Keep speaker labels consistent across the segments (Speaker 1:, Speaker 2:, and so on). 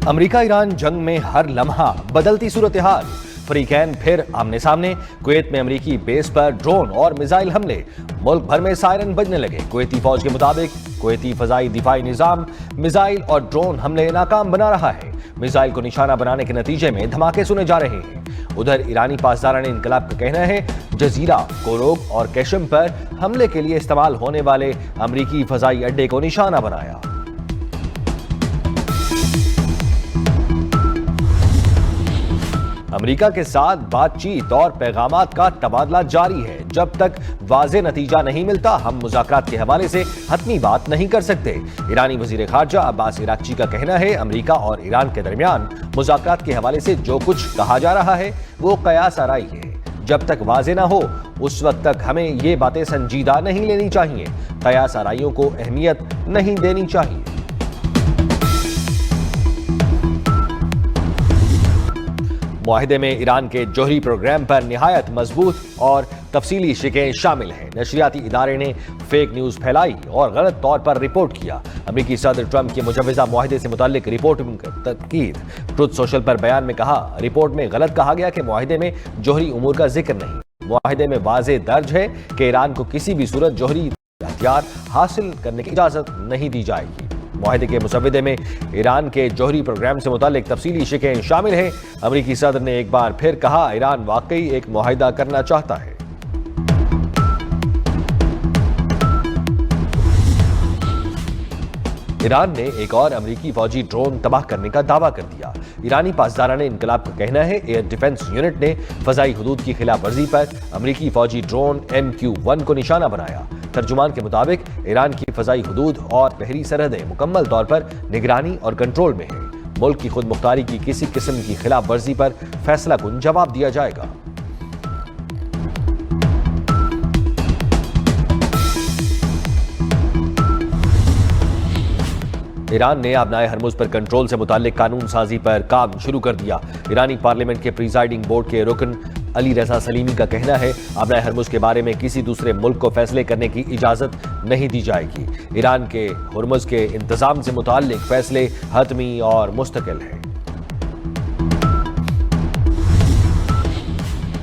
Speaker 1: America Iran जंग में हर लम्हा बदलती सूरत हाल। फरीकैन फिर आमने सामने। कुवैत में अमेरिकी बेस पर ड्रोन और मिसाइल हमले। मुल्क भर में सायरन बजने लगे। कुवैती फौज के मुताबिक कुवैती फजाई दिफाई निजाम मिसाइल और ड्रोन हमले नाकाम बना रहा है। मिसाइल को निशाना बनाने के नतीजे में धमाके सुने जा रहे हैं। उधर ईरानी पासदारान इनकलाब का कहना है जजीरा, कोरोग और कैशम पर हमले के लिए इस्तेमाल होने वाले अमेरिकी फजाई अड्डे को निशाना बनाया। अमेरिका के साथ बातचीत और पैगामात का तबादला जारी है। जब तक वाज़ेह नतीजा नहीं मिलता हम मुज़ाकरात के हवाले से हतमी बात नहीं कर सकते। ईरानी वज़ीर ख़ारजा अब्बास इराक़ची का कहना है अमेरिका और ईरान के दरमियान मुज़ाकरात के हवाले से जो कुछ कहा जा रहा है वो क़यास आराई है। जब तक वाज़ेह ना हो उस वक्त तक हमें ये बातें संजीदा नहीं लेनी चाहिए। क़यास आराइयों को अहमियत नहीं देनी चाहिए। मुआहिदे में ईरान के जोहरी प्रोग्राम पर निहायत मजबूत और तफसीली शिकें शामिल हैं। नशरियाती इदारे ने फेक न्यूज़ फैलाई और गलत तौर पर रिपोर्ट किया। अमेरिकी सदर ट्रंप के मुजव्वज़ा मुआहिदे से मुताल्लिक रिपोर्ट तनकीद। ट्रुथ सोशल पर बयान में कहा रिपोर्ट में गलत कहा गया कि मुआहिदे में जोहरी उमूर का जिक्र नहीं। मुआहिदे में वाज़ेह दर्ज है कि ईरान को किसी भी सूरत जोहरी हथियार हासिल करने की इजाज़त नहीं दी जाएगी। मुआहिदे के मुसव्विदे में ईरान के जोहरी प्रोग्राम से मुतालिक तफसीली शिकें शामिल हैं। अमेरिकी सदर ने एक बार फिर कहा ईरान वाकई एक मुआहिदा करना चाहता है। ईरान ने एक और अमेरिकी फौजी ड्रोन तबाह करने का दावा कर दिया। ईरानी पासदारान इनकलाब का कहना है एयर डिफेंस यूनिट ने फजाई हुदूद की खिलाफ वर्जी पर अमेरिकी फौजी ड्रोन MQ-1 को निशाना बनाया। तर्जुमान के मुताबिक ईरान की फजाई हुदूद और बहरी सरहदें मुकम्मल तौर पर निगरानी और कंट्रोल में है। मुल्क की खुद मुख्तारी की किसी किस्म की खिलाफ वर्जी पर फैसला कुन जवाब दिया जाएगा। ईरान ने आबनाए हरमुज पर कंट्रोल से मुताल्लिक कानून साजी पर काम शुरू कर दिया। ईरानी पार्लियामेंट के प्रिजाइडिंग बोर्ड के रुकन अली रजा सलीमी का कहना है आबनाए हरमुज के बारे में किसी दूसरे मुल्क को फैसले करने की इजाजत नहीं दी जाएगी। ईरान के हरमुज के इंतजाम से मुताल्लिक फैसले हतमी और मुस्तकिल हैं।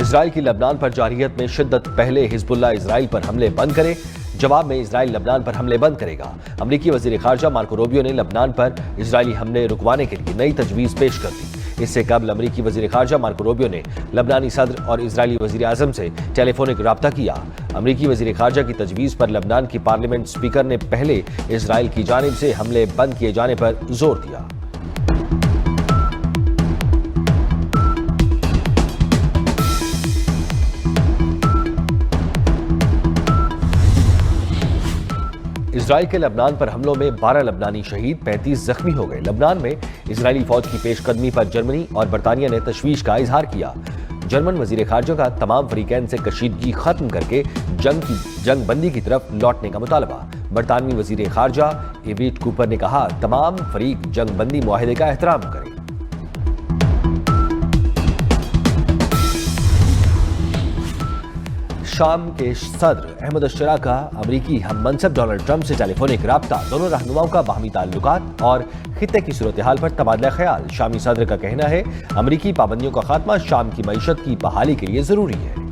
Speaker 1: इजराइल की लबनान पर जारियत में शिद्दत। पहले हिजबुल्लाह इजराइल पर हमले बंद करे, जवाब में इजराइल लबनान पर हमले बंद करेगा। अमेरिकी वजीर खारजा मार्को रूबियो ने लबनान पर इजरायली हमले रुकवाने के लिए नई तजवीज़ पेश कर दी। इससे कबल अमेरिकी वजीर खारजा मार्को रूबियो ने लबनानी सदर और इजरायली वजीर आजम से टेलीफोनिक राब्ता किया। अमेरिकी वजीर खारजा की तजवीज़ पर लबनान की पार्लियामेंट स्पीकर ने पहले इजराइल की जानिब से हमले बंद किए जाने पर जोर दिया। इजराइल के लबनान पर हमलों में 12 लबनानी शहीद, 35 जख्मी हो गए। लबनान में इजरायली फौज की पेशकदमी पर जर्मनी और बरतानिया ने तशवीश का इजहार किया। जर्मन वजीर खारजा का तमाम फरीकैन से कशीदगी खत्म करके जंग बंदी की तरफ लौटने का मुतालबा। बरतानवी वजीर खारजा एविट कूपर ने कहा तमाम फरीक जंग बंदी मुआहिदे का एहतराम करें। शाम के सदर अहमद अशरा का अमरीकी हम मनसब डोनाल्ड ट्रंप से टेलीफोनिक राब्ता। दोनों रहनुमाओं का बाहमी ताल्लुकात और खित्ते की सूरत हाल पर तबादला ख्याल। शामी सदर का कहना है अमरीकी पाबंदियों का खात्मा शाम की मईशत की बहाली के लिए जरूरी है।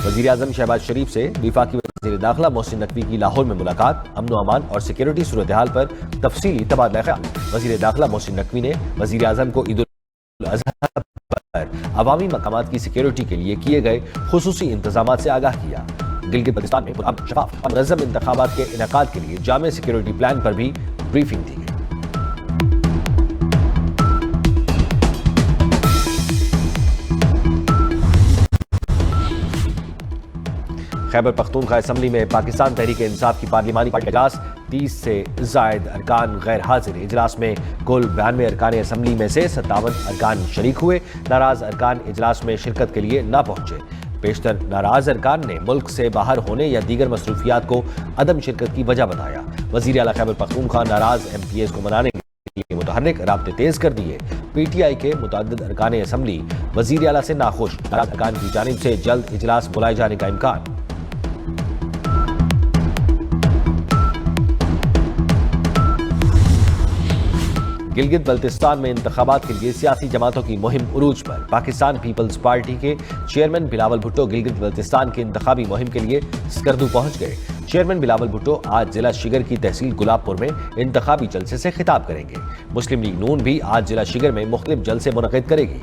Speaker 1: वजीर आजम शहबाज शरीफ से वफाकी वजीर दाखिला मोहसिन नकवी की लाहौर में मुलाकात। अमन अमान और सिक्योरिटी सूरत हाल पर तफसीली तबादला ख्याल। वजीर दाखिला मोहसिन नकवी ने वजीर आजम को ईद उल अज़हा पर अवामी मकामात की सिक्योरिटी के लिए किए गए खुसूसी इंतजामात से आगाह किया। गिलगित बल्तिस्तान में पुरअमन, शफाफ और मुनज़्ज़म इंतखाबात के इनेकाद के लिए जामे सिक्योरिटी प्लान पर भी ब्रीफिंग दी गई। खैबर पख्तूनख्वा असम्बली में पाकिस्तान तहरीक इंसाफ की पार्लिमानी पार्टी इजलास। 30 से जायद अरकान गैर हाजिर। इजलास में कुल 92 अरकान असम्बली में से 57 अरकान शरीक हुए। नाराज अरकान इजलास में शिरकत के लिए ना पहुंचे। बेशतर नाराज अरकान ने मुल्क से बाहर होने या दीगर मसरूफियात को अदम शिरकत की वजह बताया। वजीर आला खैबर पख्तूनख्वा नाराज MPs को मनाने के लिए मुतहर्रिक राब्ते तेज कर दिए। PTI के मुतअद्दिद अरकान असम्बली वजीर आला से नाखुश। नाराज अरकान की जानिब से जल्द इजलास बुलाए जाने का इम्कान। गिलगित बल्तिस्तान में इंतखाबात के लिए सियासी जमातों की मुहिम उरूज पर। पाकिस्तान पीपल्स पार्टी के चेयरमैन बिलावल भुट्टो गिलगित बल्तिस्तान के इंतखाबी मुहिम के लिए स्कर्दू पहुंच गए। चेयरमैन बिलावल भुट्टो आज जिला शिगर की तहसील गुलाबपुर में इंतखाबी जलसे से खिताब करेंगे। मुस्लिम लीग नून भी आज जिला शिगर में मुख्तलिफ जलसे मुनक़िद करेगी।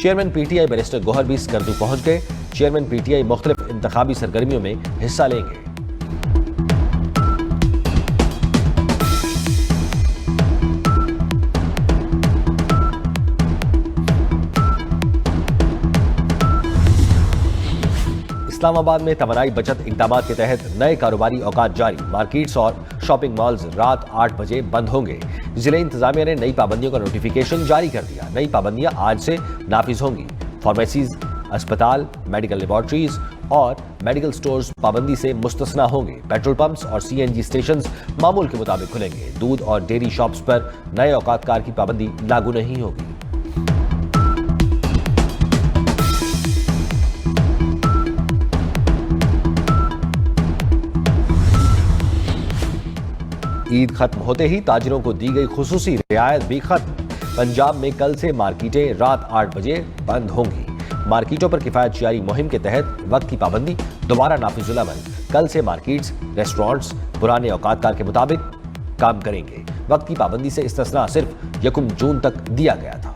Speaker 1: चेयरमैन पीटीआई बैरिस्टर गौहर भी स्कर्दू पहुंच गए। चेयरमैन पीटीआई मुख्तलिफ इंतखाबी सरगर्मियों में हिस्सा लेंगे। इस्लामाबाद में तवानाई बचत इक़दाम के तहत नए कारोबारी औकात जारी। मार्केट्स और शॉपिंग मॉल्स रात 8 बजे बंद होंगे। जिले इंतजामिया ने नई पाबंदियों का नोटिफिकेशन जारी कर दिया। नई पाबंदियां आज से नाफिज होंगी। फार्मेसीज, अस्पताल, मेडिकल लेबॉर्ट्रीज और मेडिकल स्टोर्स पाबंदी से मुस्तस्ना होंगे। पेट्रोल पंप्स और सीएनजी स्टेशंस मामूल के मुताबिक खुलेंगे। दूध और डेयरी शॉप्स पर नए औकातकार की पाबंदी लागू नहीं होगी। ईद खत्म होते ही ताजिरों को दी गई खुसूसी रियायत भी खत्म। पंजाब में कल से मार्केटें रात 8 बजे बंद होंगी। मार्केटों पर किफायत जारी मुहिम के तहत वक्त की पाबंदी दोबारा नाफिजुल अमल। कल से मार्केट्स, रेस्टोरेंट्स पुराने औकातकार के मुताबिक काम करेंगे। वक्त की पाबंदी से इस्तिस्ना सिर्फ 1 जून तक दिया गया था।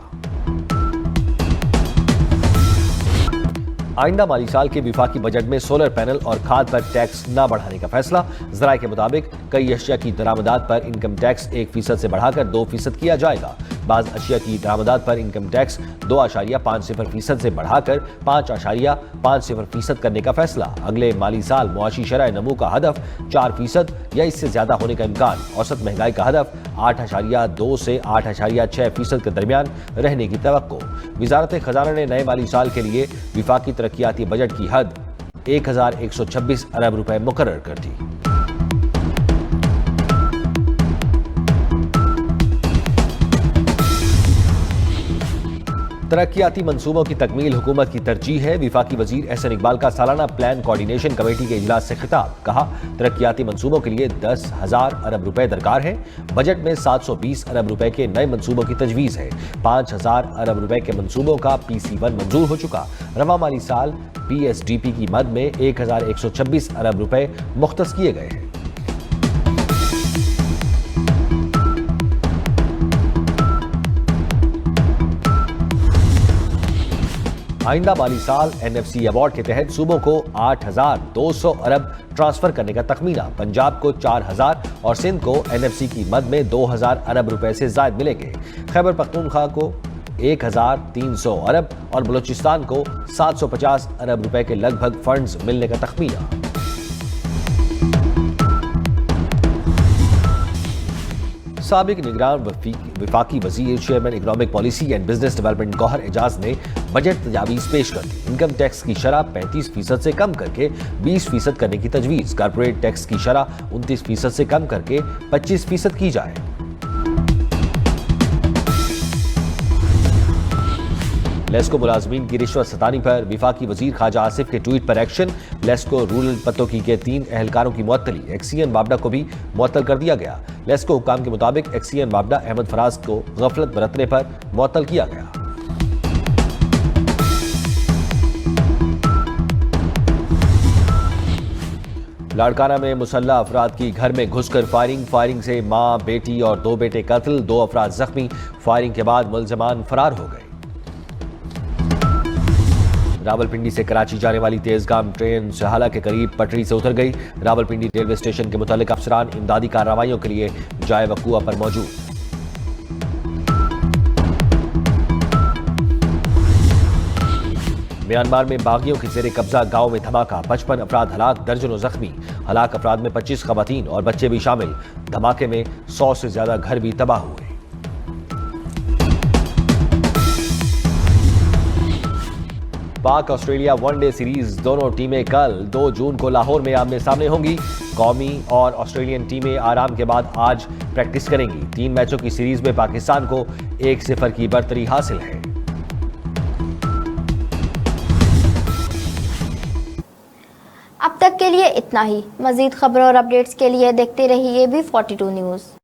Speaker 1: आइंदा माली साल के विफाकी बजट में सोलर पैनल और खाद पर टैक्स न बढ़ाने का फैसला। ज़राए के मुताबिक कई अशिया की दरामदात पर इनकम टैक्स 1% से बढ़ाकर 2% किया जाएगा। बाज़ अशिया की दरामदात पर इनकम टैक्स 2.50% से बढ़ाकर 5.50% करने का फैसला। अगले माली साल मुआशी शरह नमू का हदफ 4% या इससे ज्यादा होने का इम्कान। औसत महंगाई का हदफ 8.2 से 8.6% के दरमियान रहने की तवक्को। वजारत खजाना ने नए माली साल के लिए विफाकी तरक्याती बजट की हद 1126 अरब रुपए मुकर्रर कर दी। तरक्याती मंसूबों की तकमील हुकूमत की तरजीह है। विफाकी वजीर एहसन इकबाल का सालाना प्लान कोऑर्डिनेशन कमेटी के इजलास से खिताब। कहा, तरक्याती मंसूबों के लिए 10,000 अरब रुपए दरकार है। बजट में 720 अरब रुपए के नए मंसूबों की तजवीज़ है। 5,000 अरब रुपए के मंसूबों का PC1 मंजूर हो चुका। रवा माली साल PSDP की मद में 1,126 अरब रुपए मुख्तस किए गए हैं। आइंदा माली साल NFC अवार्ड के तहत सूबों को 8,200 अरब ट्रांसफर करने का तखमीना। पंजाब को 4,000 और सिंध को NFC की मद में 2,000 अरब रुपए से जायद मिलेंगे। खैबर पख्तूनख्वा को 1,300 अरब और बलूचिस्तान को 750 अरब रुपए के लगभग फंड्स मिलने का तखमीना। साबिक निगरान विफाकी वजीर chairman economic policy and business development Gohar Ejaz ने बजट तजावीज़ पेश कर दी। इनकम टैक्स की शरह 35% से कम करके 20% करने की तजवीज़। कारपोरेट टैक्स की शरह 29% से कम करके 25% की जाए। लेस्को मुलाजमीन की रिश्वत सतानी पर विफाकी वजीर ख्वाजा आसिफ के ट्वीट पर एक्शन। लेस्को रूरल पत्तोकी के 3 एहलकारों की मुअत्तली। एक्सीएन वाबडा को भी मुअत्तल कर दिया गया। लेस्को हुकाम के मुताबिक एक्सीएन वाबडा अहमद फराज को गफलत बरतने पर मुअत्तल किया गया। लाड़काना में मुसल्ला अफराद की घर में घुसकर फायरिंग से मां, बेटी और 2 बेटे कत्ल। 2 अफराद जख्मी। फायरिंग के बाद मुलजमान फरार हो गए। रावलपिंडी से कराची जाने वाली तेजगाम ट्रेन सहाला के करीब पटरी से उतर गई। रावलपिंडी रेलवे स्टेशन के मुतल्लिक अफसरान इमदादी कार्रवाइयों के लिए जाए वक़ूआ पर मौजूद। म्यांमार में बागियों के जेर कब्जा गांव में धमाका। 55 अफराद हलाक, दर्जनों जख्मी। हलाक अफराद में 25 खवातीन और बच्चे भी शामिल। धमाके में 100 से ज्यादा घर भी तबाह हुए। पाक ऑस्ट्रेलिया वनडे सीरीज दोनों टीमें कल 2 जून को लाहौर में आमने सामने होंगी। कौमी और ऑस्ट्रेलियन टीमें आराम के बाद आज प्रैक्टिस करेंगी। 3 मैचों की सीरीज में पाकिस्तान को 1-0 की बढ़तरी हासिल है।
Speaker 2: अब तक के लिए इतना ही। मजीद खबरों और अपडेट्स के लिए देखते रहिए B42 न्यूज़।